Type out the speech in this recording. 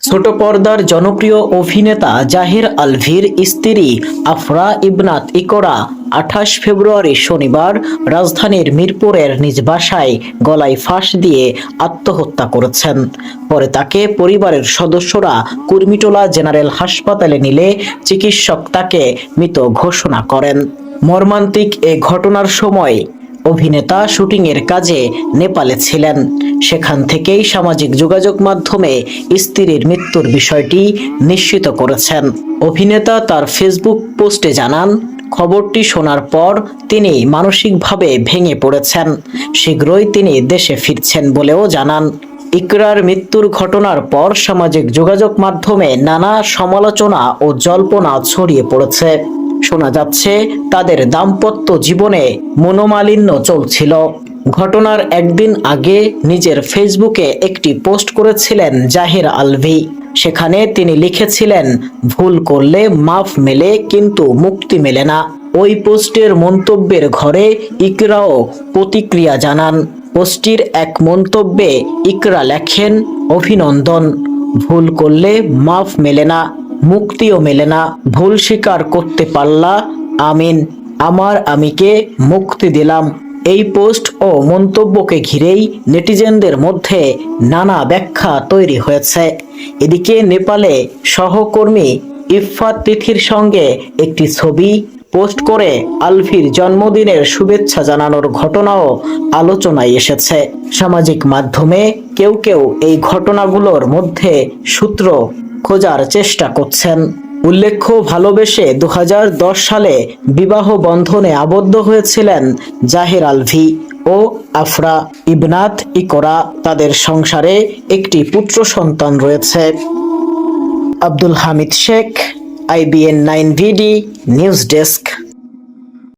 ছোট পর্দার জনপ্রিয় অভিনেতা জাহির আলভির স্ত্রী আফরা ইবনাত ইকরা 28 ফেব্রুয়ারি শনিবার রাজধানীর মিরপুরের নিজ বাসায় গলায় ফাঁস দিয়ে আত্মহত্যা করেছেন। পরে তাকে পরিবারের সদস্যরা কুর্মিটোলা জেনারেল হাসপাতালে নিলে চিকিৎসক তাকে মৃত ঘোষণা করেন। মর্মান্তিক এ ঘটনার সময় অভিনেতা শুটিংয়ের কাজে নেপালে ছিলেন। সেখান থেকেই সামাজিক যোগাযোগ মাধ্যমে স্ত্রীর মৃত্যুর বিষয়টি নিশ্চিত করেছেন। অভিনেতা তার ফেসবুক পোস্টে জানান, খবরটি শোনার পর তিনি মানসিকভাবে ভেঙে পড়েছেন। শীঘ্রই তিনি দেশে ফিরছেন বলেও জানান। ইকরার মৃত্যুর ঘটনার পর সামাজিক যোগাযোগ মাধ্যমে নানা সমালোচনা ও জল্পনা ছড়িয়ে পড়েছে। শোনা যাচ্ছে তাদের দাম্পত্য জীবনে মনোমালিন্য চলছিল। ঘটনার একদিন আগে নিজের ফেসবুকে একটি পোস্ট করেছিলেন জাহির আলভি। সেখানে তিনি লিখেছিলেন, ভুল করলে মাফ মেলে কিন্তু মুক্তি মেলে না। ওই পোস্টের মন্তব্যের ঘরে ইকরাও প্রতিক্রিয়া জানান। পোস্টটির এক মন্তব্যে ইকরা লেখেন, অভিনন্দন, ভুল করলে মাফ মেলে না, মুক্তিও মেলে না, ভুল স্বীকার করতে পারলা, আমিন, আমার আমিকে মুক্তি দিলাম। এই পোস্ট ও মন্তব্যকে ঘিরেই নেটিজেনদের মধ্যে নানা ব্যাখ্যা তৈরি হয়েছে। এদিকে নেপালে সহকর্মী ইফফাত তিথির সঙ্গে একটি ছবি পোস্ট করে আলভির জন্মদিনের শুভেচ্ছা জানানোর ঘটনাও আলোচনায় এসেছে। সামাজিক মাধ্যমে কেউ কেউ এই ঘটনাগুলোর মধ্যে সূত্র খোঁজার চেষ্টা করছেন। উল্লেখ্য, ভালোবেসে 2010 সালে বিবাহ বন্ধনে আবদ্ধ হয়েছিলেন জাহির আলভি ও আফরা ইবনাত ইকরা। তাদের সংসারে একটি পুত্র সন্তান রয়েছে। আব্দুল হামিদ শেখ, IBN 9 ভিডি নিউজ ডেস্ক।